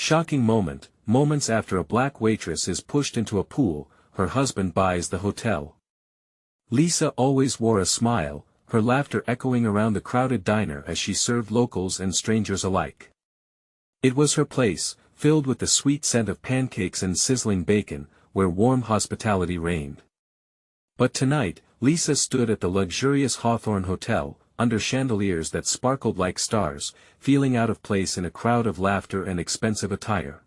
Shocking moment, moments after a black waitress is pushed into a pool, her husband buys the hotel. Lisa always wore a smile, her laughter echoing around the crowded diner as she served locals and strangers alike. It was her place, filled with the sweet scent of pancakes and sizzling bacon, where warm hospitality reigned. But tonight, Lisa stood at the luxurious Hawthorne Hotel, under chandeliers that sparkled like stars, feeling out of place in a crowd of laughter and expensive attire.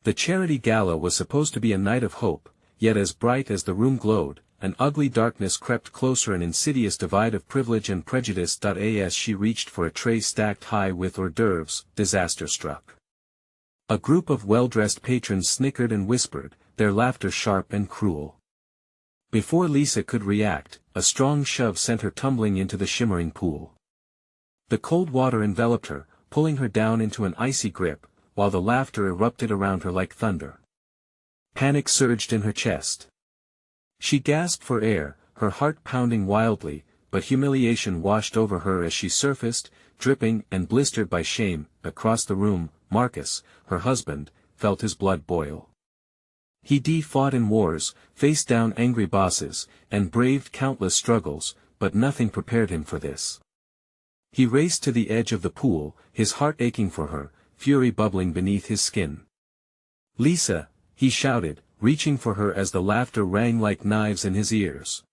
The charity gala was supposed to be a night of hope, yet as bright as the room glowed, an ugly darkness crept closer, an insidious divide of privilege and prejudice. As she reached for a tray stacked high with hors d'oeuvres, disaster struck. A group of well-dressed patrons snickered and whispered, their laughter sharp and cruel. Before Lisa could react, a strong shove sent her tumbling into the shimmering pool. The cold water enveloped her, pulling her down into an icy grip, while the laughter erupted around her like thunder. Panic surged in her chest. She gasped for air, her heart pounding wildly, but humiliation washed over her as she surfaced, dripping and blistered by shame. Across the room, Marcus, her husband, felt his blood boil. He fought in wars, faced down angry bosses, and braved countless struggles, but nothing prepared him for this. He raced to the edge of the pool, his heart aching for her, fury bubbling beneath his skin. "Lisa," he shouted, reaching for her as the laughter rang like knives in his ears.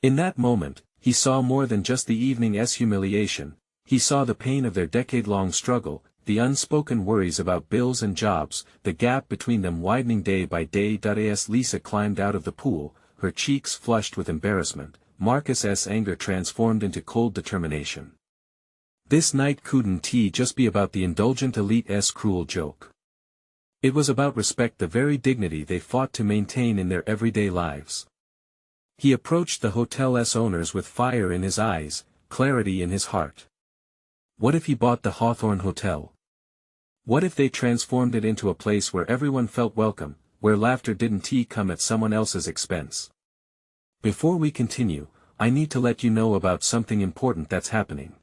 In that moment, he saw more than just the evening's humiliation, he saw the pain of their decade-long struggle, the unspoken worries about bills and jobs, the gap between them widening day by day. As Lisa climbed out of the pool, her cheeks flushed with embarrassment, Marcus's anger transformed into cold determination. This night couldn't just be about the indulgent elite's cruel joke. It was about respect, the very dignity they fought to maintain in their everyday lives. He approached the hotel's owners with fire in his eyes, clarity in his heart. What if he bought the Hawthorne Hotel? What if they transformed it into a place where everyone felt welcome, where laughter didn't come at someone else's expense? Before we continue, I need to let you know about something important that's happening.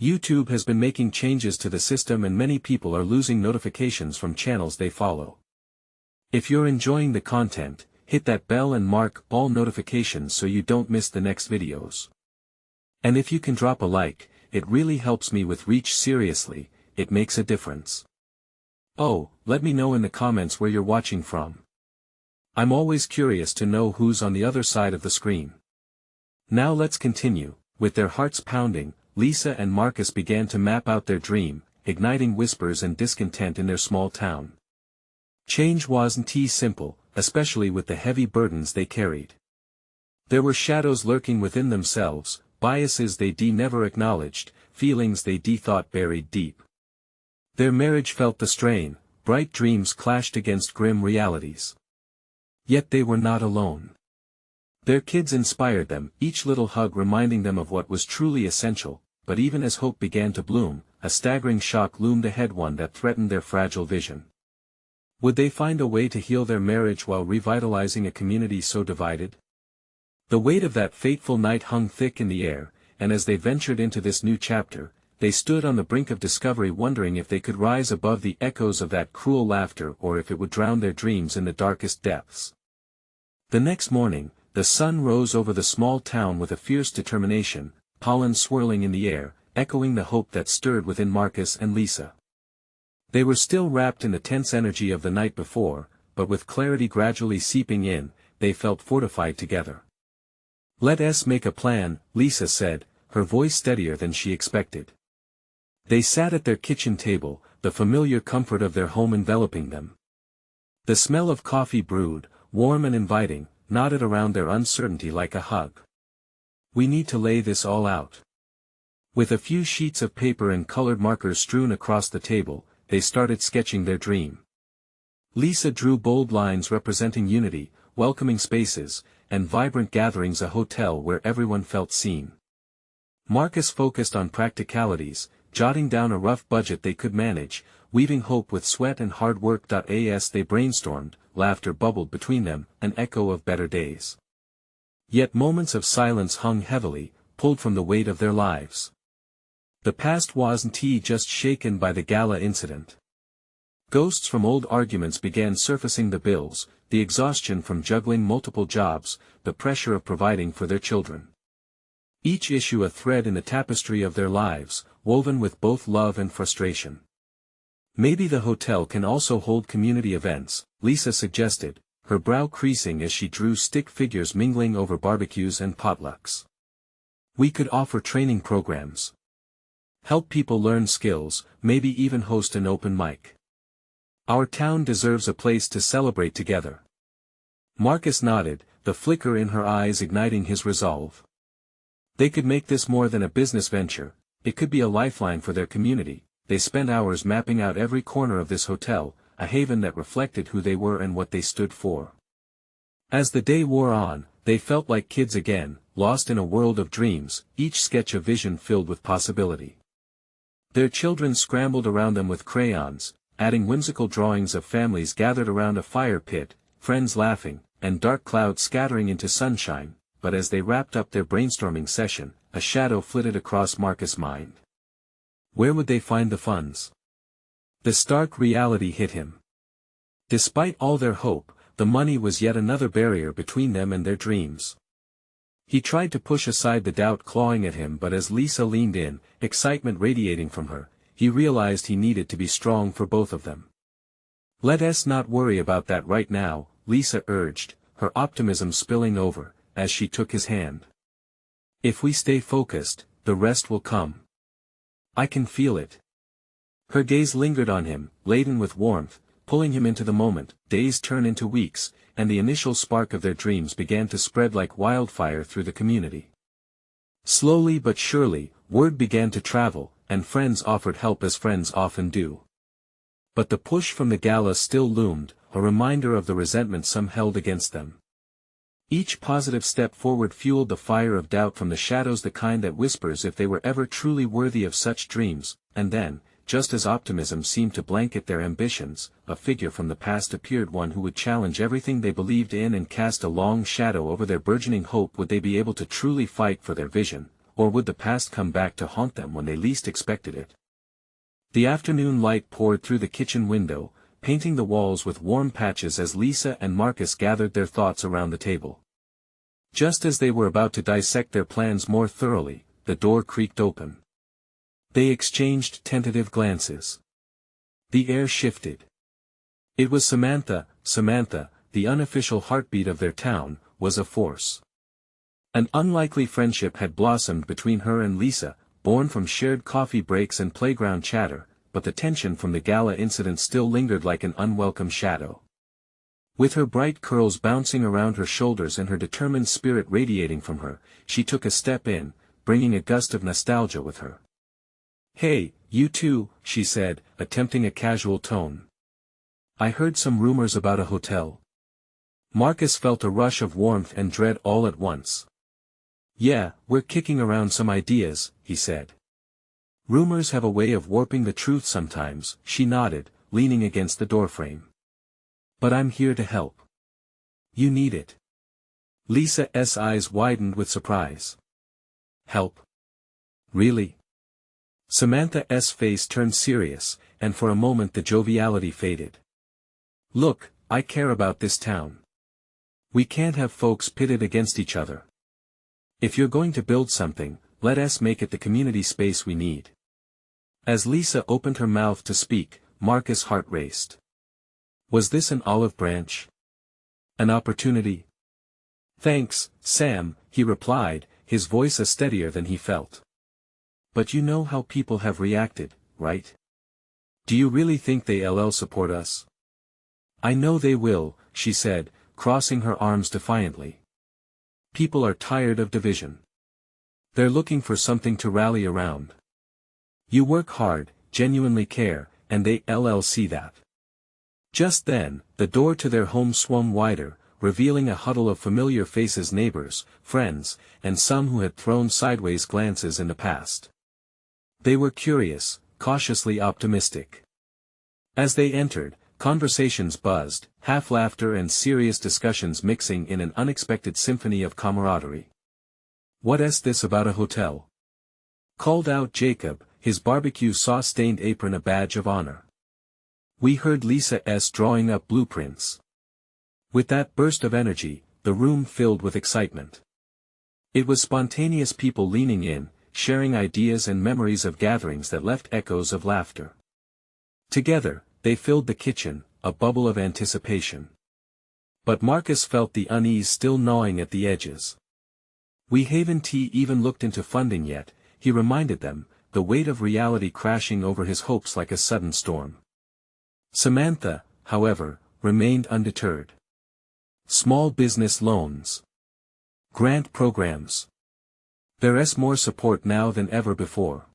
YouTube has been making changes to the system and many people are losing notifications from channels they follow. If you're enjoying the content, hit that bell and mark all notifications so you don't miss the next videos. And if you can drop a like, it really helps me with reach. Seriously, it makes a difference. Oh, let me know in the comments where you're watching from. I'm always curious to know who's on the other side of the screen. Now let's continue. With their hearts pounding, Lisa and Marcus began to map out their dream, igniting whispers and discontent in their small town. Change wasn't simple, especially with the heavy burdens they carried. There were shadows lurking within themselves, biases they never acknowledged, feelings they thought buried deep. Their marriage felt the strain, bright dreams clashed against grim realities. Yet they were not alone. Their kids inspired them, each little hug reminding them of what was truly essential, but even as hope began to bloom, a staggering shock loomed ahead, one that threatened their fragile vision. Would they find a way to heal their marriage while revitalizing a community so divided? The weight of that fateful night hung thick in the air, and as they ventured into this new chapter, they stood on the brink of discovery, wondering if they could rise above the echoes of that cruel laughter or if it would drown their dreams in the darkest depths. The next morning, the sun rose over the small town with a fierce determination, pollen swirling in the air, echoing the hope that stirred within Marcus and Lisa. They were still wrapped in the tense energy of the night before, but with clarity gradually seeping in, they felt fortified together. "Let's make a plan," Lisa said, her voice steadier than she expected. They sat at their kitchen table, the familiar comfort of their home enveloping them. The smell of coffee brewed, warm and inviting, knotted around their uncertainty like a hug. "We need to lay this all out." With a few sheets of paper and colored markers strewn across the table, they started sketching their dream. Lisa drew bold lines representing unity, welcoming spaces, and vibrant gatherings, a hotel where everyone felt seen. Marcus focused on practicalities, jotting down a rough budget they could manage, weaving hope with sweat and hard work. As they brainstormed, laughter bubbled between them, an echo of better days. Yet moments of silence hung heavily, pulled from the weight of their lives. The past wasn't just shaken by the gala incident. Ghosts from old arguments began surfacing: the bills, the exhaustion from juggling multiple jobs, the pressure of providing for their children. Each issue a thread in the tapestry of their lives, woven with both love and frustration. Maybe the hotel can also hold community events, Lisa suggested, her brow creasing as she drew stick figures mingling over barbecues and potlucks. We could offer training programs. Help people learn skills, maybe even host an open mic. Our town deserves a place to celebrate together. Marcus nodded, the flicker in her eyes igniting his resolve. They could make this more than a business venture, it could be a lifeline for their community. They spent hours mapping out every corner of this hotel, a haven that reflected who they were and what they stood for. As the day wore on, they felt like kids again, lost in a world of dreams, each sketch a vision filled with possibility. Their children scrambled around them with crayons, adding whimsical drawings of families gathered around a fire pit, friends laughing, and dark clouds scattering into sunshine. But as they wrapped up their brainstorming session, a shadow flitted across Marcus' mind. Where would they find the funds? The stark reality hit him. Despite all their hope, the money was yet another barrier between them and their dreams. He tried to push aside the doubt clawing at him, but as Lisa leaned in, excitement radiating from her, he realized he needed to be strong for both of them. Let us not worry about that right now, Lisa urged, her optimism spilling over, as she took his hand. If we stay focused, the rest will come. I can feel it. Her gaze lingered on him, laden with warmth, pulling him into the moment. Days turned into weeks, and the initial spark of their dreams began to spread like wildfire through the community. Slowly but surely, word began to travel, and friends offered help as friends often do. But the push from the gala still loomed, a reminder of the resentment some held against them. Each positive step forward fueled the fire of doubt from the shadows, the kind that whispers if they were ever truly worthy of such dreams. And then, just as optimism seemed to blanket their ambitions, a figure from the past appeared, one who would challenge everything they believed in and cast a long shadow over their burgeoning hope. Would they be able to truly fight for their vision, or would the past come back to haunt them when they least expected it? The afternoon light poured through the kitchen window, painting the walls with warm patches as Lisa and Marcus gathered their thoughts around the table. Just as they were about to dissect their plans more thoroughly, the door creaked open. They exchanged tentative glances. The air shifted. It was Samantha. Samantha, the unofficial heartbeat of their town, was a force. An unlikely friendship had blossomed between her and Lisa, born from shared coffee breaks and playground chatter, but the tension from the gala incident still lingered like an unwelcome shadow. With her bright curls bouncing around her shoulders and her determined spirit radiating from her, she took a step in, bringing a gust of nostalgia with her. "Hey, you two," she said, attempting a casual tone. "I heard some rumors about a hotel." Marcus felt a rush of warmth and dread all at once. "Yeah, we're kicking around some ideas," he said. "Rumors have a way of warping the truth sometimes," she nodded, leaning against the doorframe. "But I'm here to help." "You need it." Lisa's eyes widened with surprise. "Help? Really?" Samantha's face turned serious, and for a moment the joviality faded. "Look, I care about this town. We can't have folks pitted against each other. If you're going to build something, let us make it the community space we need." As Lisa opened her mouth to speak, Marcus' heart raced. Was this an olive branch? An opportunity? "Thanks, Sam," he replied, his voice a steadier than he felt. "But you know how people have reacted, right? Do you really think they'll support us?" "I know they will," she said, crossing her arms defiantly. "People are tired of division. They're looking for something to rally around. You work hard, genuinely care, and they'll see that." Just then, the door to their home swung wider, revealing a huddle of familiar faces, neighbors, friends, and some who had thrown sideways glances in the past. They were curious, cautiously optimistic. As they entered, conversations buzzed, half laughter and serious discussions mixing in an unexpected symphony of camaraderie. "What's this about a hotel?" called out Jacob, his barbecue sauce-stained apron a badge of honor. We heard Lisa's drawing up blueprints. With that burst of energy, the room filled with excitement. It was spontaneous people leaning in, sharing ideas and memories of gatherings that left echoes of laughter. Together, they filled the kitchen, a bubble of anticipation. But Marcus felt the unease still gnawing at the edges. We haven't even looked into funding yet, he reminded them, the weight of reality crashing over his hopes like a sudden storm. Samantha, however, remained undeterred. Small business loans. Grant programs. There's more support now than ever before.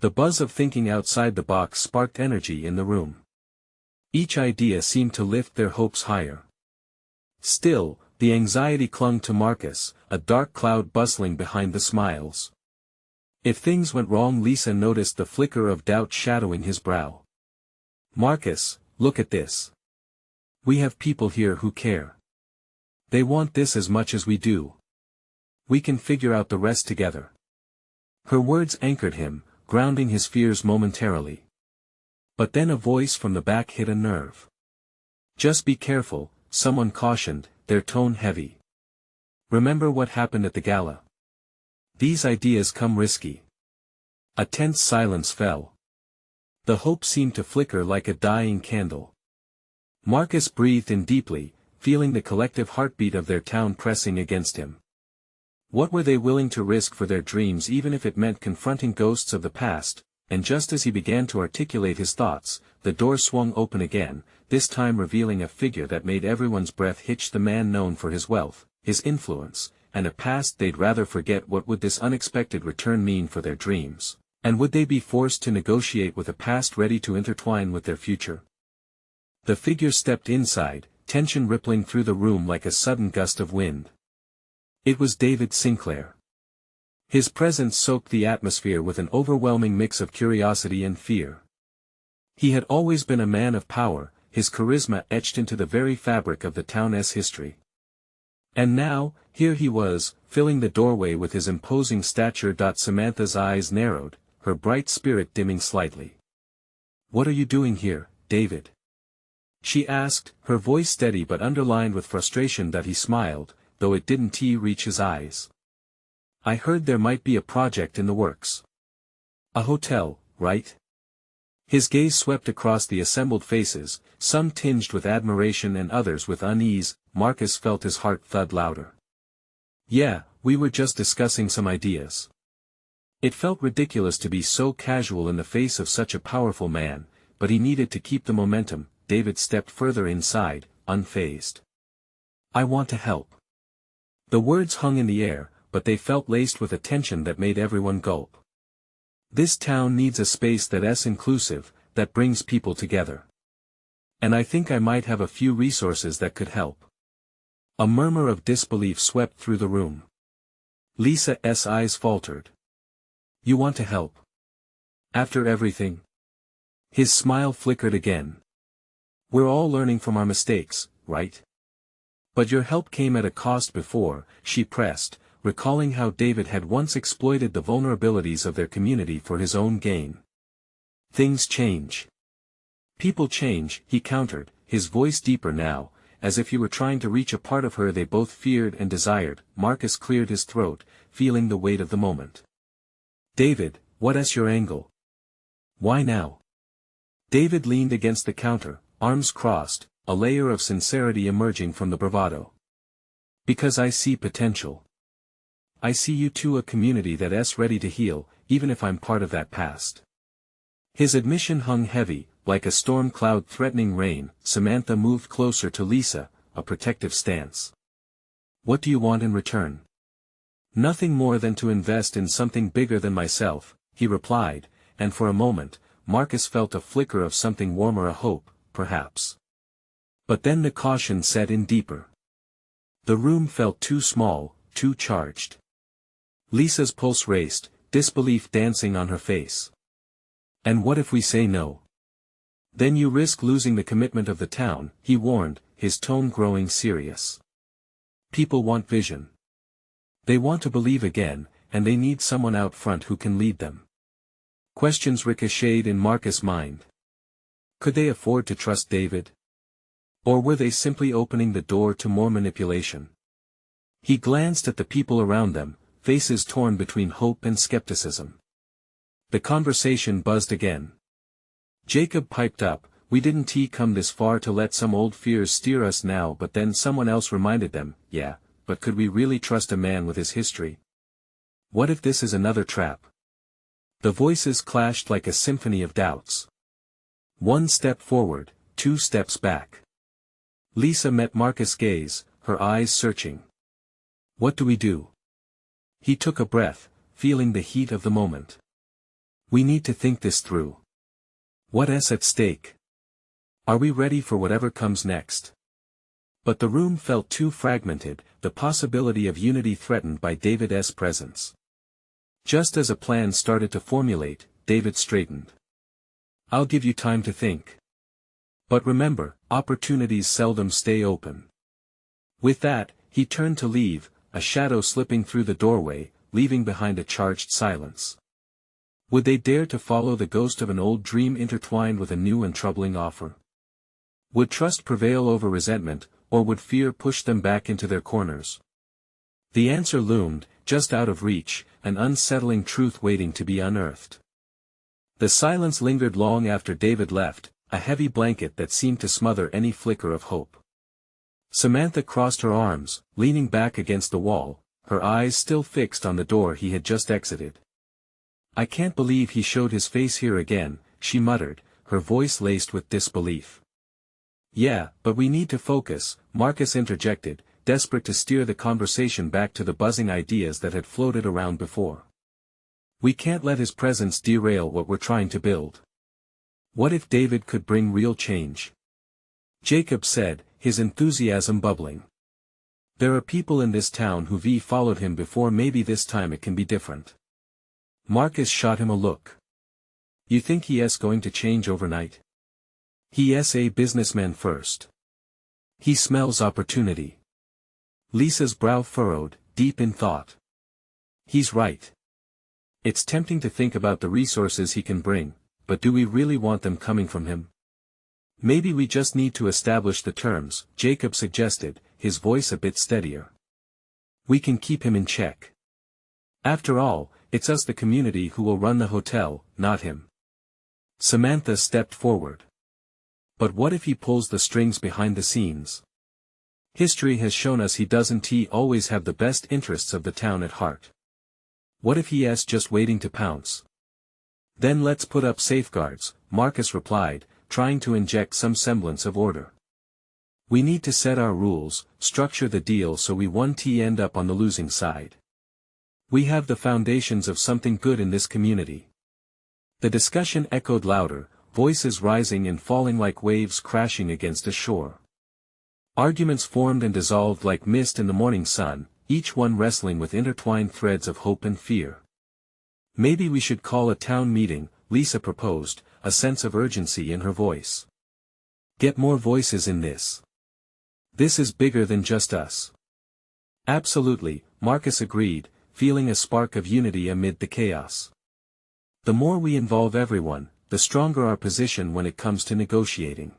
The buzz of thinking outside the box sparked energy in the room. Each idea seemed to lift their hopes higher. Still, the anxiety clung to Marcus, a dark cloud bustling behind the smiles. If things went wrong, Lisa noticed the flicker of doubt shadowing his brow. Marcus, look at this. We have people here who care. They want this as much as we do. We can figure out the rest together. Her words anchored him, grounding his fears momentarily. But then a voice from the back hit a nerve. Just be careful, someone cautioned, their tone heavy. Remember what happened at the gala. These ideas come risky. A tense silence fell. The hope seemed to flicker like a dying candle. Marcus breathed in deeply, feeling the collective heartbeat of their town pressing against him. What were they willing to risk for their dreams, even if it meant confronting ghosts of the past? And just as he began to articulate his thoughts, the door swung open again, this time revealing a figure that made everyone's breath hitch. The man known for his wealth, his influence, and a past they'd rather forget. What would this unexpected return mean for their dreams? And would they be forced to negotiate with a past ready to intertwine with their future? The figure stepped inside, tension rippling through the room like a sudden gust of wind. It was David Sinclair. His presence soaked the atmosphere with an overwhelming mix of curiosity and fear. He had always been a man of power, his charisma etched into the very fabric of the town's history. And now, here he was, filling the doorway with his imposing stature. Samantha's eyes narrowed, her bright spirit dimming slightly. What are you doing here, David? She asked, her voice steady but underlined with frustration. He smiled, though it didn't reach his eyes. I heard there might be a project in the works. A hotel, right? His gaze swept across the assembled faces, some tinged with admiration and others with unease. Marcus felt his heart thud louder. Yeah, we were just discussing some ideas. It felt ridiculous to be so casual in the face of such a powerful man, but he needed to keep the momentum. David stepped further inside, unfazed. I want to help. The words hung in the air, but they felt laced with a tension that made everyone gulp. This town needs a space that's inclusive, that brings people together. And I think I might have a few resources that could help. A murmur of disbelief swept through the room. Lisa's eyes faltered. You want to help? After everything? His smile flickered again. We're all learning from our mistakes, right? But your help came at a cost before, she pressed, recalling how David had once exploited the vulnerabilities of their community for his own gain. Things change. People change, he countered, his voice deeper now, as if he were trying to reach a part of her they both feared and desired. Marcus cleared his throat, feeling the weight of the moment. David, what's your angle? Why now? David leaned against the counter, arms crossed, a layer of sincerity emerging from the bravado. Because I see potential. I see you two, a community that's ready to heal, even if I'm part of that past. His admission hung heavy, like a storm cloud threatening rain. Samantha moved closer to Lisa, a protective stance. What do you want in return? Nothing more than to invest in something bigger than myself, he replied, and for a moment, Marcus felt a flicker of something warmer, a hope, perhaps. But then the caution set in deeper. The room felt too small, too charged. Lisa's pulse raced, disbelief dancing on her face. And what if we say no? Then you risk losing the commitment of the town, he warned, his tone growing serious. People want vision. They want to believe again, and they need someone out front who can lead them. Questions ricocheted in Marcus' mind. Could they afford to trust David? Or were they simply opening the door to more manipulation? He glanced at the people around them, faces torn between hope and skepticism. The conversation buzzed again. Jacob piped up, "We didn't come this far to let some old fears steer us now." But then someone else reminded them, "Yeah, but could we really trust a man with his history? What if this is another trap?" The voices clashed like a symphony of doubts. One step forward, two steps back. Lisa met Marcus' gaze, her eyes searching. "What do we do?" He took a breath, feeling the heat of the moment. "We need to think this through. What's at stake? Are we ready for whatever comes next?" But the room felt too fragmented, the possibility of unity threatened by David's presence. Just as a plan started to formulate, David straightened. "I'll give you time to think. But remember, opportunities seldom stay open." With that, he turned to leave, a shadow slipping through the doorway, leaving behind a charged silence. Would they dare to follow the ghost of an old dream intertwined with a new and troubling offer? Would trust prevail over resentment, or would fear push them back into their corners? The answer loomed, just out of reach, an unsettling truth waiting to be unearthed. The silence lingered long after David left, a heavy blanket that seemed to smother any flicker of hope. Samantha crossed her arms, leaning back against the wall, her eyes still fixed on the door he had just exited. "I can't believe he showed his face here again," she muttered, her voice laced with disbelief. "Yeah, but we need to focus," Marcus interjected, desperate to steer the conversation back to the buzzing ideas that had floated around before. "We can't let his presence derail what we're trying to build. What if David could bring real change?" Jacob said, his enthusiasm bubbling. "There are people in this town who've followed him before. Maybe this time it can be different." Marcus shot him a look. "You think he's going to change overnight? He's a businessman first. He smells opportunity." Lisa's brow furrowed, deep in thought. "He's right. It's tempting to think about the resources he can bring, but do we really want them coming from him? Maybe we just need to establish the terms," Jacob suggested, his voice a bit steadier. "We can keep him in check. After all, it's us, the community, who will run the hotel, not him." Samantha stepped forward. "But what if he pulls the strings behind the scenes? History has shown us he doesn't always have the best interests of the town at heart. What if he's just waiting to pounce?" "Then let's put up safeguards," Marcus replied, trying to inject some semblance of order. "We need to set our rules, structure the deal so we won't end up on the losing side. We have the foundations of something good in this community." The discussion echoed louder, voices rising and falling like waves crashing against a shore. Arguments formed and dissolved like mist in the morning sun, each one wrestling with intertwined threads of hope and fear. "Maybe we should call a town meeting," Lisa proposed, a sense of urgency in her voice. "Get more voices in this. This is bigger than just us." "Absolutely," Marcus agreed, feeling a spark of unity amid the chaos. "The more we involve everyone, the stronger our position when it comes to negotiating.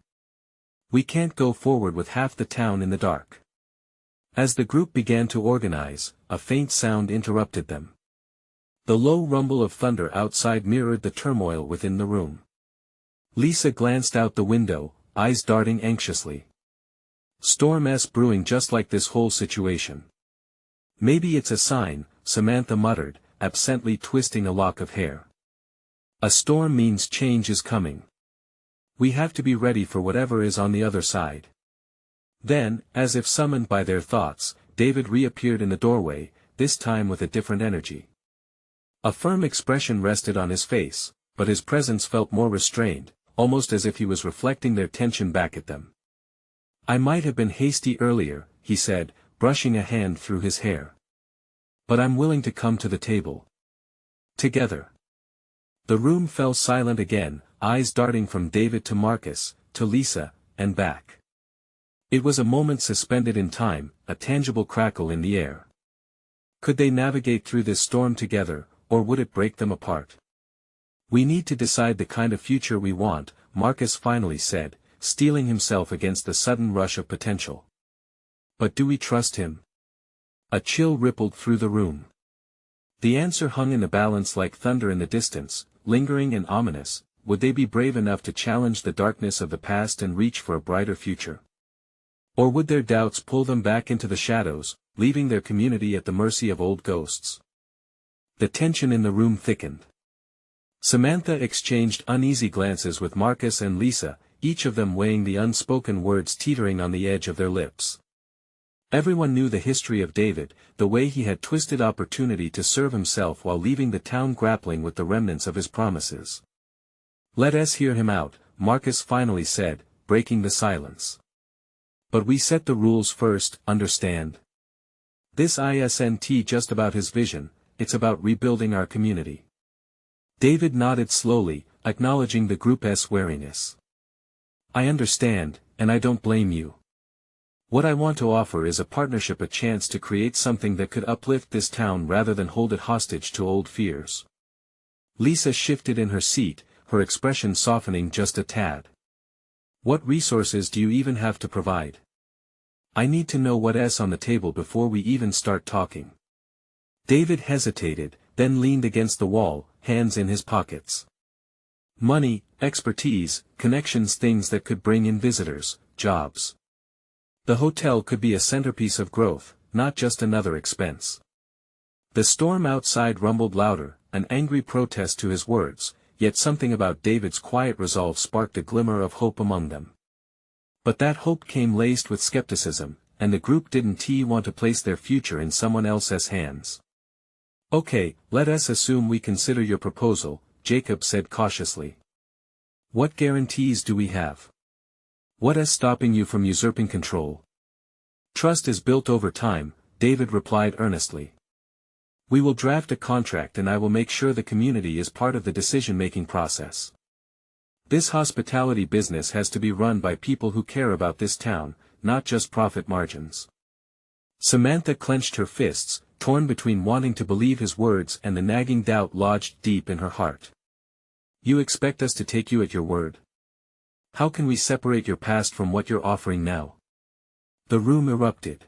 We can't go forward with half the town in the dark." As the group began to organize, a faint sound interrupted them. The low rumble of thunder outside mirrored the turmoil within the room. Lisa glanced out the window, eyes darting anxiously. "Storm's brewing, just like this whole situation." "Maybe it's a sign," Samantha muttered, absently twisting a lock of hair. "A storm means change is coming. We have to be ready for whatever is on the other side." Then, as if summoned by their thoughts, David reappeared in the doorway, this time with a different energy. A firm expression rested on his face, but his presence felt more restrained, almost as if he was reflecting their tension back at them. "I might have been hasty earlier," he said, brushing a hand through his hair. "But I'm willing to come to the table. Together." The room fell silent again, eyes darting from David to Marcus, to Lisa, and back. It was a moment suspended in time, a tangible crackle in the air. Could they navigate through this storm together, or would it break them apart? "We need to decide the kind of future we want," Marcus finally said, steeling himself against the sudden rush of potential. But do we trust him? A chill rippled through the room. The answer hung in the balance like thunder in the distance, lingering and ominous. Would they be brave enough to challenge the darkness of the past and reach for a brighter future? Or would their doubts pull them back into the shadows, leaving their community at the mercy of old ghosts? The tension in the room thickened. Samantha exchanged uneasy glances with Marcus and Lisa, each of them weighing the unspoken words teetering on the edge of their lips. Everyone knew the history of David, the way he had twisted opportunity to serve himself while leaving the town grappling with the remnants of his promises. "Let us hear him out," Marcus finally said, breaking the silence. "But we set the rules first, understand? This isn't just about his vision, it's about rebuilding our community." David nodded slowly, acknowledging the group's wariness. "I understand, and I don't blame you. What I want to offer is a partnership, a chance to create something that could uplift this town rather than hold it hostage to old fears." Lisa shifted in her seat, her expression softening just a tad. "What resources do you even have to provide? I need to know what's on the table before we even start talking." David hesitated, then leaned against the wall, hands in his pockets. "Money, expertise, connections, things that could bring in visitors, jobs. The hotel could be a centerpiece of growth, not just another expense." The storm outside rumbled louder, an angry protest to his words, yet something about David's quiet resolve sparked a glimmer of hope among them. But that hope came laced with skepticism, and the group didn't want to place their future in someone else's hands. "Okay, let us assume we consider your proposal," Jacob said cautiously. "What guarantees do we have? What is stopping you from usurping control?" "Trust is built over time," David replied earnestly. "We will draft a contract and I will make sure the community is part of the decision-making process. This hospitality business has to be run by people who care about this town, not just profit margins." Samantha clenched her fists, torn between wanting to believe his words and the nagging doubt lodged deep in her heart. "You expect us to take you at your word? How can we separate your past from what you're offering now?" The room erupted.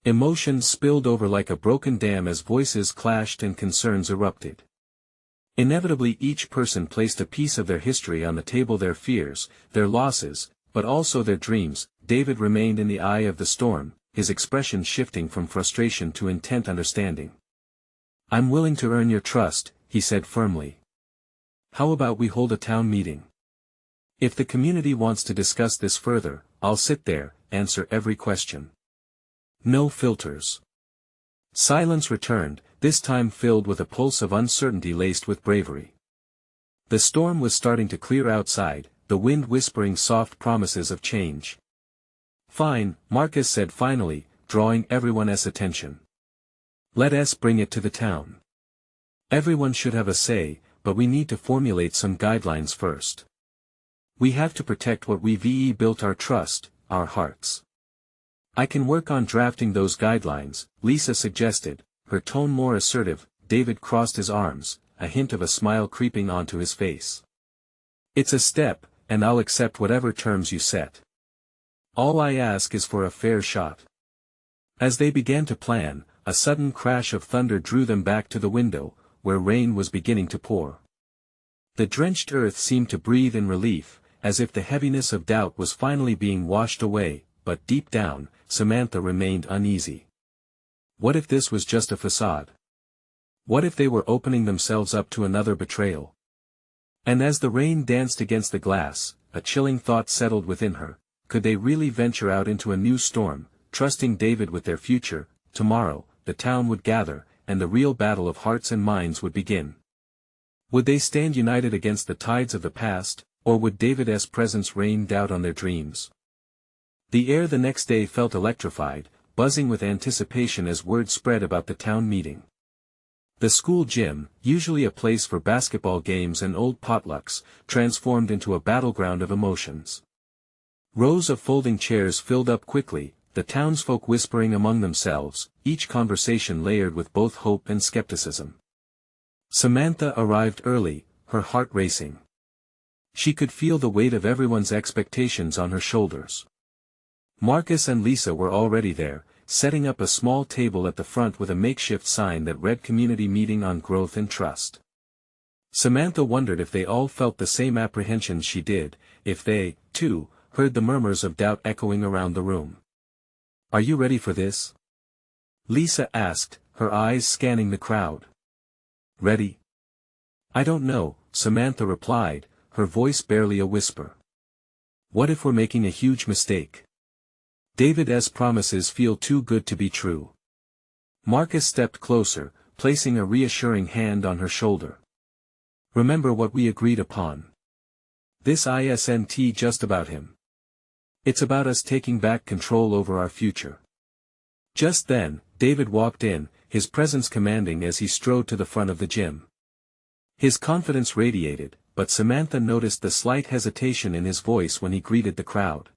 Emotions spilled over like a broken dam as voices clashed and concerns erupted. Inevitably each person placed a piece of their history on the table, their fears, their losses, but also their dreams. David remained in the eye of the storm, his expression shifting from frustration to intent understanding. "I'm willing to earn your trust," he said firmly. "How about we hold a town meeting? If the community wants to discuss this further, I'll sit there, answer every question. No filters." Silence returned, this time filled with a pulse of uncertainty laced with bravery. The storm was starting to clear outside, the wind whispering soft promises of change. "Fine," Marcus said finally, drawing everyone's attention. "Let us bring it to the town. Everyone should have a say, but we need to formulate some guidelines first. We have to protect what we've built, our trust, our hearts." "I can work on drafting those guidelines," Lisa suggested, her tone more assertive. David crossed his arms, a hint of a smile creeping onto his face. "It's a step, and I'll accept whatever terms you set. All I ask is for a fair shot." As they began to plan, a sudden crash of thunder drew them back to the window, where rain was beginning to pour. The drenched earth seemed to breathe in relief, as if the heaviness of doubt was finally being washed away, but deep down, Samantha remained uneasy. What if this was just a facade? What if they were opening themselves up to another betrayal? And as the rain danced against the glass, a chilling thought settled within her. Could they really venture out into a new storm, trusting David with their future? Tomorrow, the town would gather, and the real battle of hearts and minds would begin. Would they stand united against the tides of the past, or would David's presence rain doubt on their dreams? The air the next day felt electrified, buzzing with anticipation as word spread about the town meeting. The school gym, usually a place for basketball games and old potlucks, transformed into a battleground of emotions. Rows of folding chairs filled up quickly, the townsfolk whispering among themselves, each conversation layered with both hope and skepticism. Samantha arrived early, her heart racing. She could feel the weight of everyone's expectations on her shoulders. Marcus and Lisa were already there, setting up a small table at the front with a makeshift sign that read Community Meeting on Growth and Trust. Samantha wondered if they all felt the same apprehensions she did, if they, too, heard the murmurs of doubt echoing around the room. "Are you ready for this?" Lisa asked, her eyes scanning the crowd. "Ready?" "I don't know," Samantha replied, her voice barely a whisper. "What if we're making a huge mistake? David's promises feel too good to be true." Marcus stepped closer, placing a reassuring hand on her shoulder. "Remember what we agreed upon. This isn't just about him. It's about us taking back control over our future." Just then, David walked in, his presence commanding as he strode to the front of the gym. His confidence radiated, but Samantha noticed the slight hesitation in his voice when he greeted the crowd.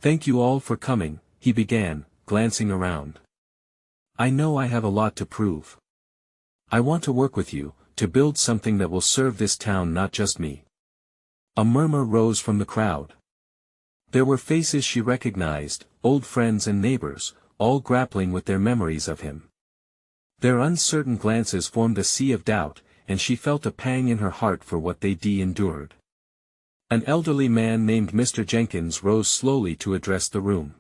"Thank you all for coming," he began, glancing around. "I know I have a lot to prove. I want to work with you, to build something that will serve this town, not just me." A murmur rose from the crowd. There were faces she recognized, old friends and neighbors, all grappling with their memories of him. Their uncertain glances formed a sea of doubt, and she felt a pang in her heart for what they'd endured. An elderly man named Mr. Jenkins rose slowly to address the room.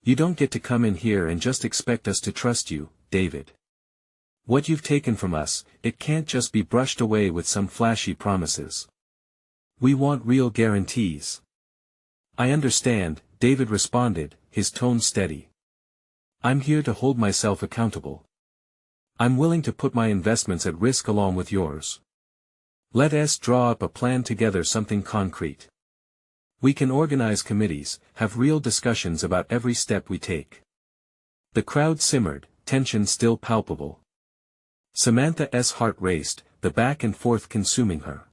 "You don't get to come in here and just expect us to trust you, David. What you've taken from us, it can't just be brushed away with some flashy promises. We want real guarantees." "I understand," David responded, his tone steady. "I'm here to hold myself accountable. I'm willing to put my investments at risk along with yours. Let's draw up a plan together, something concrete. We can organize committees, have real discussions about every step we take." The crowd simmered, tension still palpable. Samantha's heart raced, the back and forth consuming her.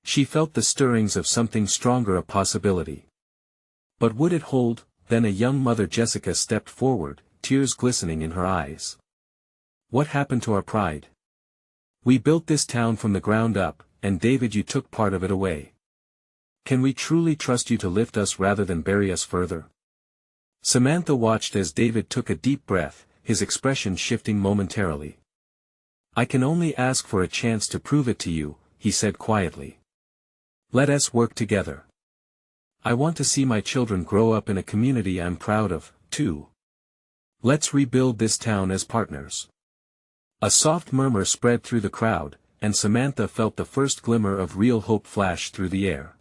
She felt the stirrings of something stronger, a possibility. But would it hold? Then a young mother, Jessica, stepped forward, tears glistening in her eyes. "What happened to our pride? We built this town from the ground up, and David, you took part of it away. Can we truly trust you to lift us rather than bury us further?" Samantha watched as David took a deep breath, his expression shifting momentarily. "I can only ask for a chance to prove it to you," he said quietly. "Let us work together. I want to see my children grow up in a community I'm proud of, too. Let's rebuild this town as partners." A soft murmur spread through the crowd, and Samantha felt the first glimmer of real hope flash through the air.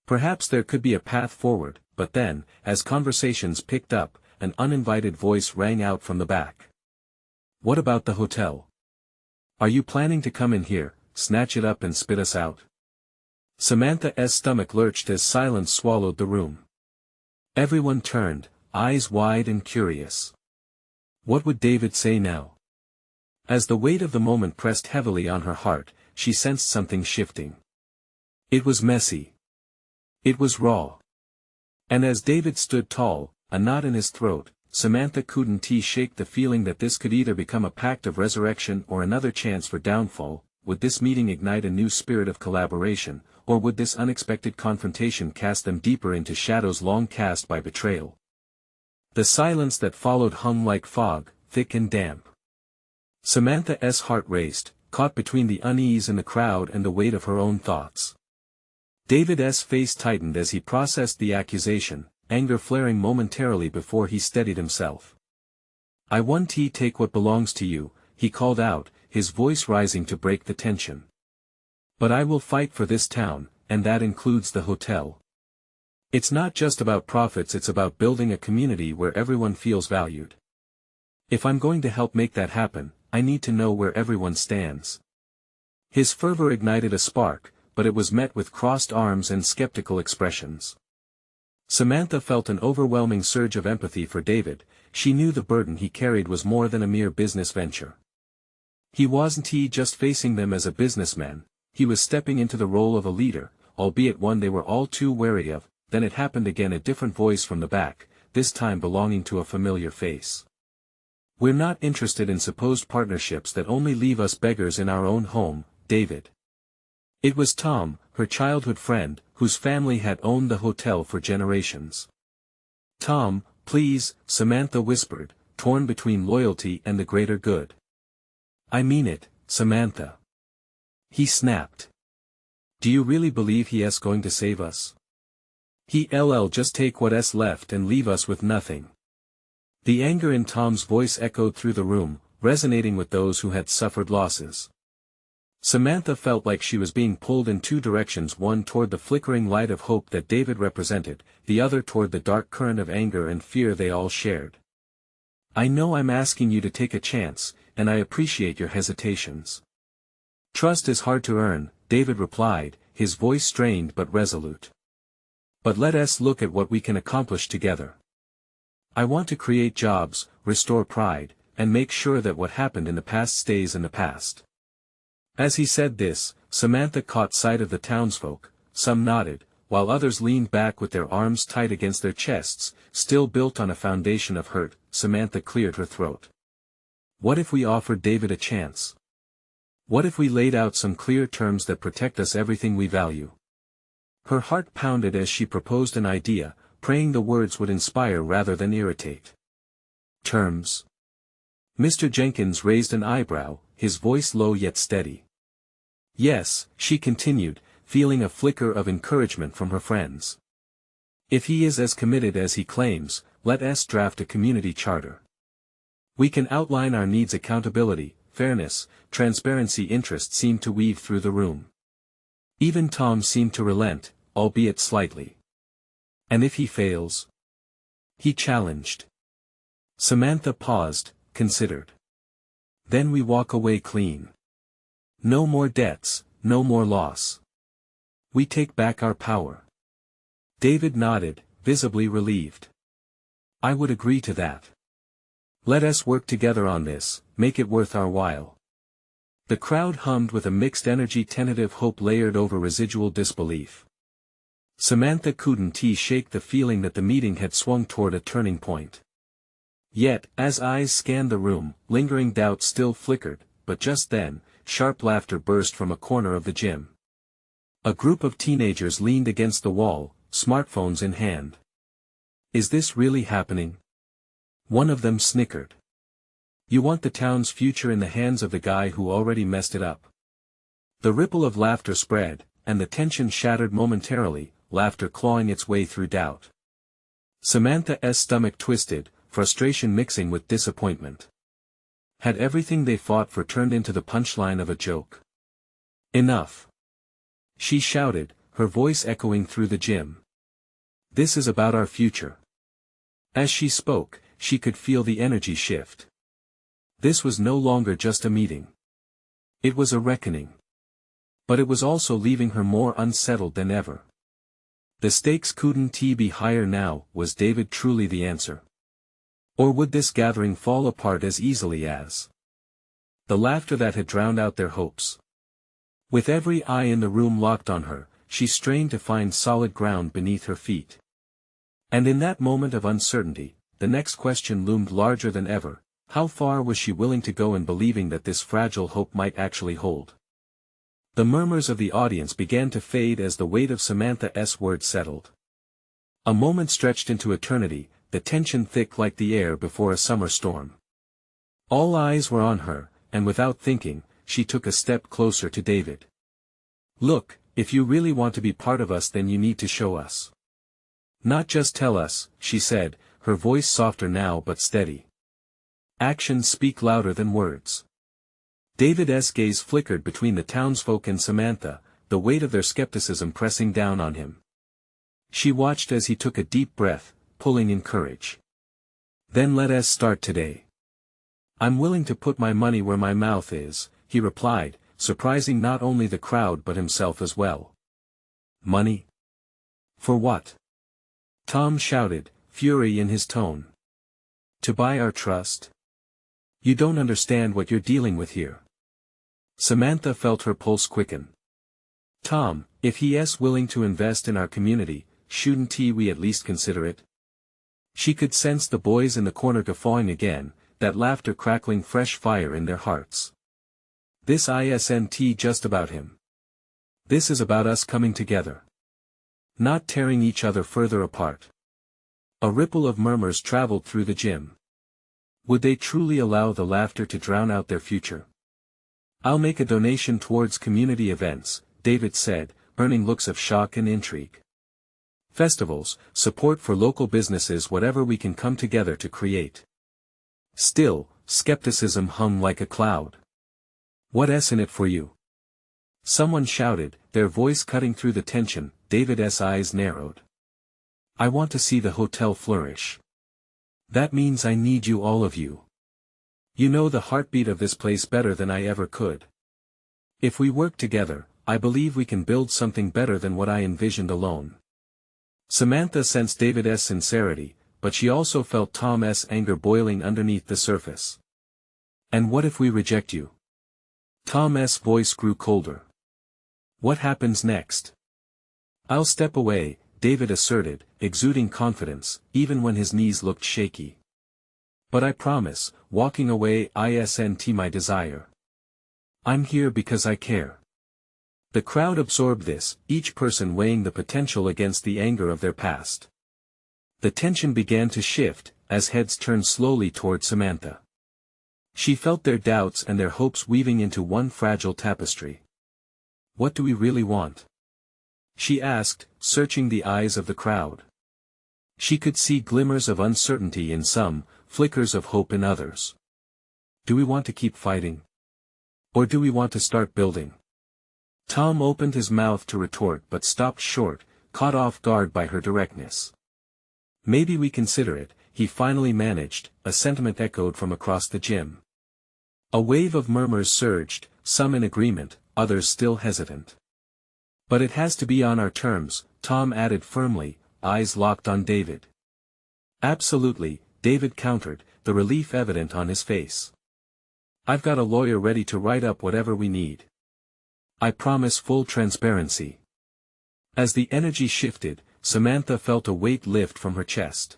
Perhaps there could be a path forward, but then, as conversations picked up, an uninvited voice rang out from the back. "What about the hotel? Are you planning to come in here, snatch it up and spit us out?" Samantha's stomach lurched as silence swallowed the room. Everyone turned, eyes wide and curious. What would David say now? As the weight of the moment pressed heavily on her heart, she sensed something shifting. It was messy. It was raw. And as David stood tall, a knot in his throat, Samantha couldn't shake the feeling that this could either become a pact of resurrection or another chance for downfall. Would this meeting ignite a new spirit of collaboration, or would this unexpected confrontation cast them deeper into shadows long cast by betrayal? The silence that followed hung like fog, thick and damp. Samantha's heart raced, caught between the unease in the crowd and the weight of her own thoughts. David's face tightened as he processed the accusation, anger flaring momentarily before he steadied himself. "I won't take what belongs to you," he called out, his voice rising to break the tension. "But I will fight for this town, and that includes the hotel. It's not just about profits, it's about building a community where everyone feels valued. If I'm going to help make that happen, I need to know where everyone stands." His fervor ignited a spark, but it was met with crossed arms and skeptical expressions. Samantha felt an overwhelming surge of empathy for David. She knew the burden he carried was more than a mere business venture. He wasn't just facing them as a businessman, he was stepping into the role of a leader, albeit one they were all too wary of. Then it happened again, a different voice from the back, this time belonging to a familiar face. "We're not interested in supposed partnerships that only leave us beggars in our own home, David." It was Tom, her childhood friend, whose family had owned the hotel for generations. "Tom, please," Samantha whispered, torn between loyalty and the greater good. "I mean it, Samantha." He snapped. "Do you really believe he is going to save us? He'll just take what's left and leave us with nothing." The anger in Tom's voice echoed through the room, resonating with those who had suffered losses. Samantha felt like she was being pulled in two directions, one toward the flickering light of hope that David represented, the other toward the dark current of anger and fear they all shared. "I know I'm asking you to take a chance, and I appreciate your hesitations." "Trust is hard to earn," David replied, his voice strained but resolute. "But let us look at what we can accomplish together. I want to create jobs, restore pride, and make sure that what happened in the past stays in the past." As he said this, Samantha caught sight of the townsfolk. Some nodded, while others leaned back with their arms tight against their chests, still built on a foundation of hurt. Samantha cleared her throat. "What if we offered David a chance? What if we laid out some clear terms that protect us everything we value?" Her heart pounded as she proposed an idea, praying the words would inspire rather than irritate. "Terms?" Mr. Jenkins raised an eyebrow, his voice low yet steady. "Yes," she continued, feeling a flicker of encouragement from her friends. "If he is as committed as he claims, let us draft a community charter. We can outline our needs. Accountability, fairness, transparency." Interest seemed to weave through the room. Even Tom seemed to relent, albeit slightly. "And if he fails?" he challenged. Samantha paused, considered. "Then we walk away clean. No more debts, no more loss. We take back our power." David nodded, visibly relieved. "I would agree to that. Let us work together on this, make it worth our while." The crowd hummed with a mixed energy, tentative hope layered over residual disbelief. Samantha couldn't shake the feeling that the meeting had swung toward a turning point. Yet, as eyes scanned the room, lingering doubt still flickered, but just then, sharp laughter burst from a corner of the gym. A group of teenagers leaned against the wall, smartphones in hand. "Is this really happening?" one of them snickered. "You want the town's future in the hands of the guy who already messed it up?" The ripple of laughter spread, and the tension shattered momentarily, laughter clawing its way through doubt. Samantha's stomach twisted, frustration mixing with disappointment. Had everything they fought for turned into the punchline of a joke? "Enough!" she shouted, her voice echoing through the gym. "This is about our future." As she spoke, she could feel the energy shift. This was no longer just a meeting. It was a reckoning. But it was also leaving her more unsettled than ever. The stakes couldn't be higher now. Was David truly the answer? Or would this gathering fall apart as easily as the laughter that had drowned out their hopes? With every eye in the room locked on her, she strained to find solid ground beneath her feet. And in that moment of uncertainty, the next question loomed larger than ever: how far was she willing to go in believing that this fragile hope might actually hold? The murmurs of the audience began to fade as the weight of Samantha's words settled. A moment stretched into eternity, the tension thick like the air before a summer storm. All eyes were on her, and without thinking, she took a step closer to David. "Look, if you really want to be part of us, then you need to show us. Not just tell us," she said, her voice softer now but steady. "Actions speak louder than words." David's gaze flickered between the townsfolk and Samantha, the weight of their skepticism pressing down on him. She watched as he took a deep breath, pulling in courage. "Then let us start today. I'm willing to put my money where my mouth is," he replied, surprising not only the crowd but himself as well. "Money? For what?" Tom shouted, fury in his tone. "To buy our trust? You don't understand what you're dealing with here." Samantha felt her pulse quicken. "Tom, if he is willing to invest in our community, shouldn't we at least consider it?" She could sense the boys in the corner guffawing again, that laughter crackling fresh fire in their hearts. This isn't just about him. This is about us coming together. Not tearing each other further apart. A ripple of murmurs traveled through the gym. Would they truly allow the laughter to drown out their future? I'll make a donation towards community events, David said, earning looks of shock and intrigue. Festivals, support for local businesses, whatever we can come together to create. Still, skepticism hung like a cloud. What's in it for you? Someone shouted, their voice cutting through the tension. David's eyes narrowed. I want to see the hotel flourish. That means I need you, all of you. You know the heartbeat of this place better than I ever could. If we work together, I believe we can build something better than what I envisioned alone. Samantha sensed David's sincerity, but she also felt Tom's anger boiling underneath the surface. And what if we reject you? Tom's voice grew colder. What happens next? I'll step away, David asserted, exuding confidence, even when his knees looked shaky. But I promise, walking away isn't my desire. I'm here because I care. The crowd absorbed this, each person weighing the potential against the anger of their past. The tension began to shift, as heads turned slowly toward Samantha. She felt their doubts and their hopes weaving into one fragile tapestry. What do we really want? She asked, searching the eyes of the crowd. She could see glimmers of uncertainty in some, flickers of hope in others. Do we want to keep fighting? Or do we want to start building? Tom opened his mouth to retort but stopped short, caught off guard by her directness. Maybe we consider it, he finally managed, a sentiment echoed from across the gym. A wave of murmurs surged, some in agreement, others still hesitant. But it has to be on our terms, Tom added firmly, eyes locked on David. Absolutely, David countered, the relief evident on his face. I've got a lawyer ready to write up whatever we need. I promise full transparency. As the energy shifted, Samantha felt a weight lift from her chest.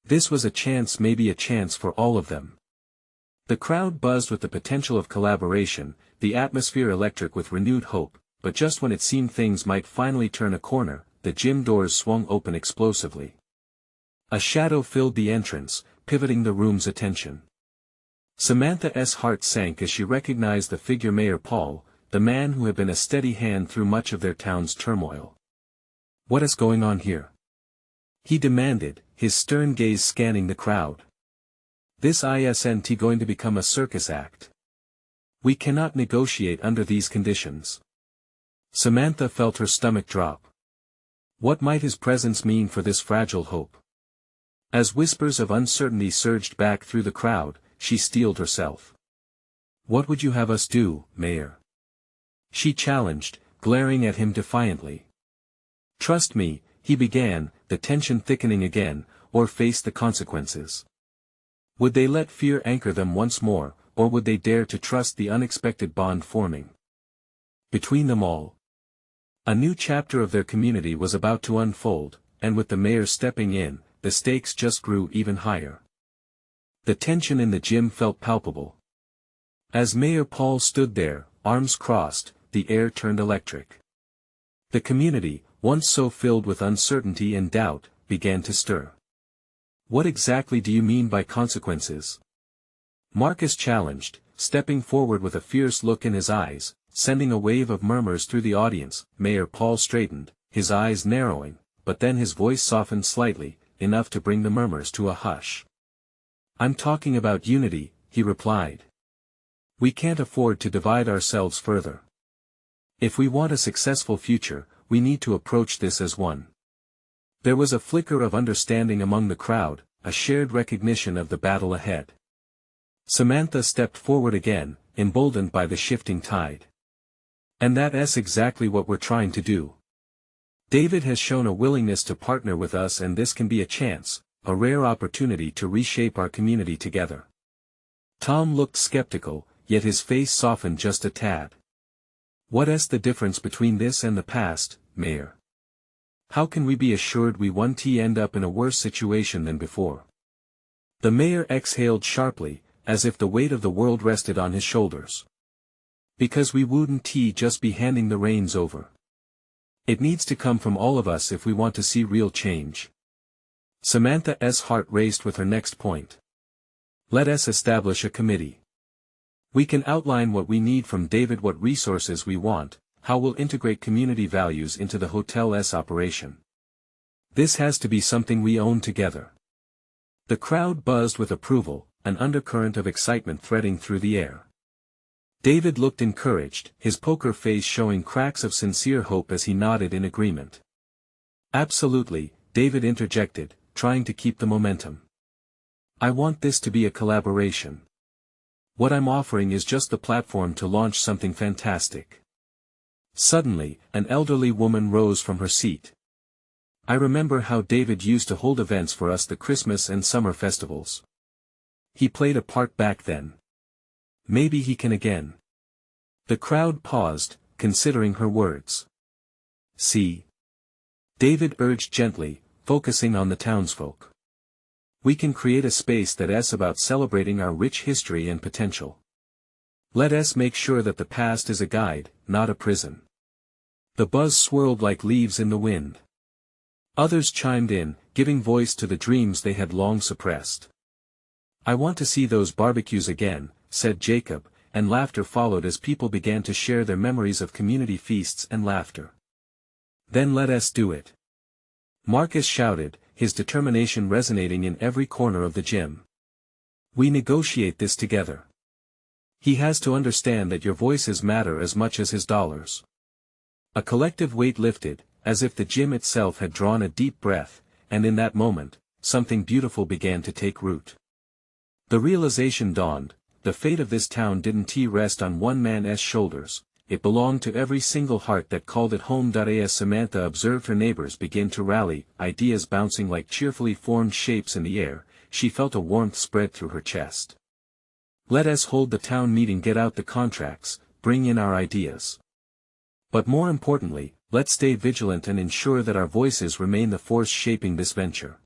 This was a chance, maybe a chance for all of them. The crowd buzzed with the potential of collaboration, the atmosphere electric with renewed hope, but just when it seemed things might finally turn a corner, the gym doors swung open explosively. A shadow filled the entrance, pivoting the room's attention. Samantha's heart sank as she recognized the figure Mayor Paul, the man who had been a steady hand through much of their town's turmoil. What is going on here? He demanded, his stern gaze scanning the crowd. This isn't going to become a circus act. We cannot negotiate under these conditions. Samantha felt her stomach drop. What might his presence mean for this fragile hope? As whispers of uncertainty surged back through the crowd, she steeled herself. What would you have us do, Mayor? She challenged, glaring at him defiantly. Trust me, he began, the tension thickening again, or face the consequences. Would they let fear anchor them once more, or would they dare to trust the unexpected bond forming between them all? A new chapter of their community was about to unfold, and with the mayor stepping in, the stakes just grew even higher. The tension in the gym felt palpable. As Mayor Paul stood there, arms crossed, the air turned electric. The community, once so filled with uncertainty and doubt, began to stir. What exactly do you mean by consequences? Marcus challenged, stepping forward with a fierce look in his eyes, sending a wave of murmurs through the audience. Mayor Paul straightened, his eyes narrowing, but then his voice softened slightly, enough to bring the murmurs to a hush. I'm talking about unity, he replied. We can't afford to divide ourselves further. If we want a successful future, we need to approach this as one. There was a flicker of understanding among the crowd, a shared recognition of the battle ahead. Samantha stepped forward again, emboldened by the shifting tide. And that's exactly what we're trying to do. David has shown a willingness to partner with us, and this can be a chance, a rare opportunity to reshape our community together. Tom looked skeptical, yet his face softened just a tad. What's the difference between this and the past, Mayor? How can we be assured we won't end up in a worse situation than before? The mayor exhaled sharply, as if the weight of the world rested on his shoulders. Because we wouldn't just be handing the reins over. It needs to come from all of us if we want to see real change. Samantha's heart raced with her next point. Let us establish a committee. We can outline what we need from David, what resources we want, how we'll integrate community values into the hotel's operation. This has to be something we own together. The crowd buzzed with approval, an undercurrent of excitement threading through the air. David looked encouraged, his poker face showing cracks of sincere hope as he nodded in agreement. Absolutely, David interjected, trying to keep the momentum. I want this to be a collaboration. What I'm offering is just the platform to launch something fantastic. Suddenly, an elderly woman rose from her seat. I remember how David used to hold events for us, the Christmas and summer festivals. He played a part back then. Maybe he can again. The crowd paused, considering her words. See? David urged gently, focusing on the townsfolk. We can create a space that's about celebrating our rich history and potential. Let us make sure that the past is a guide, not a prison. The buzz swirled like leaves in the wind. Others chimed in, giving voice to the dreams they had long suppressed. I want to see those barbecues again, said Jacob, and laughter followed as people began to share their memories of community feasts and laughter. Then let us do it. Marcus shouted, his determination resonating in every corner of the gym. We negotiate this together. He has to understand that your voices matter as much as his dollars. A collective weight lifted, as if the gym itself had drawn a deep breath, and in that moment, something beautiful began to take root. The realization dawned, the fate of this town didn't rest on one man's shoulders, it belonged to every single heart that called it home. As Samantha observed her neighbors begin to rally, ideas bouncing like cheerfully formed shapes in the air, she felt a warmth spread through her chest. Let us hold the town meeting, get out the contracts, bring in our ideas. But more importantly, let's stay vigilant and ensure that our voices remain the force shaping this venture.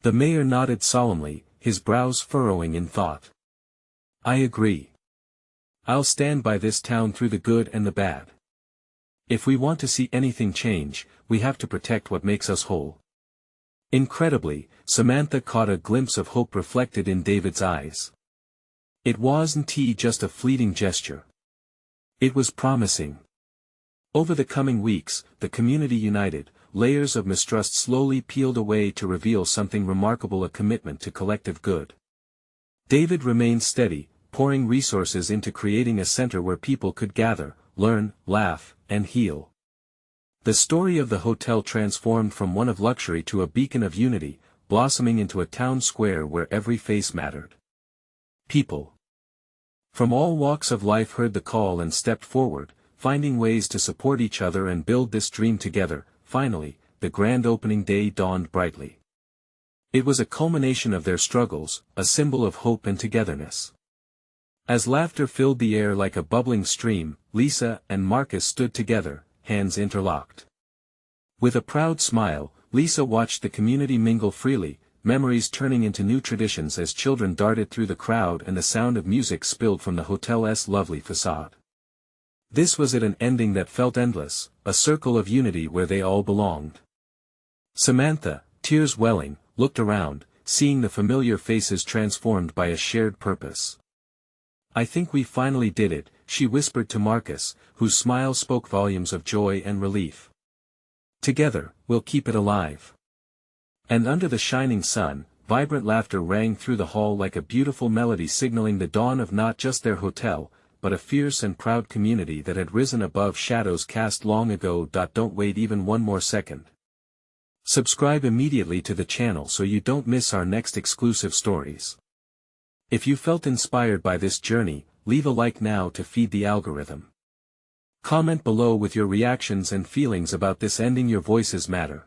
The mayor nodded solemnly, his brows furrowing in thought. I agree. I'll stand by this town through the good and the bad. If we want to see anything change, we have to protect what makes us whole. Incredibly, Samantha caught a glimpse of hope reflected in David's eyes. It wasn't just a fleeting gesture. It was promising. Over the coming weeks, the community united, layers of mistrust slowly peeled away to reveal something remarkable, a commitment to collective good. David remained steady, pouring resources into creating a center where people could gather, learn, laugh, and heal. The story of the hotel transformed from one of luxury to a beacon of unity, blossoming into a town square where every face mattered. People from all walks of life heard the call and stepped forward, finding ways to support each other and build this dream together. Finally, the grand opening day dawned brightly. It was a culmination of their struggles, a symbol of hope and togetherness. As laughter filled the air like a bubbling stream, Lisa and Marcus stood together, hands interlocked. With a proud smile, Lisa watched the community mingle freely, memories turning into new traditions as children darted through the crowd and the sound of music spilled from the hotel's lovely facade. This was an ending that felt endless, a circle of unity where they all belonged. Samantha, tears welling, looked around, seeing the familiar faces transformed by a shared purpose. I think we finally did it, she whispered to Marcus, whose smile spoke volumes of joy and relief. Together, we'll keep it alive. And under the shining sun, vibrant laughter rang through the hall like a beautiful melody signaling the dawn of not just their hotel, but a fierce and proud community that had risen above shadows cast long ago. Don't wait even one more second. Subscribe immediately to the channel so you don't miss our next exclusive stories. If you felt inspired by this journey, leave a like now to feed the algorithm. Comment below with your reactions and feelings about this ending. Your voices matter.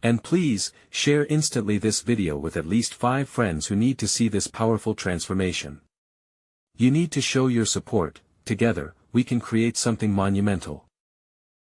And please, share instantly this video with at least 5 friends who need to see this powerful transformation. You need to show your support. Together, we can create something monumental.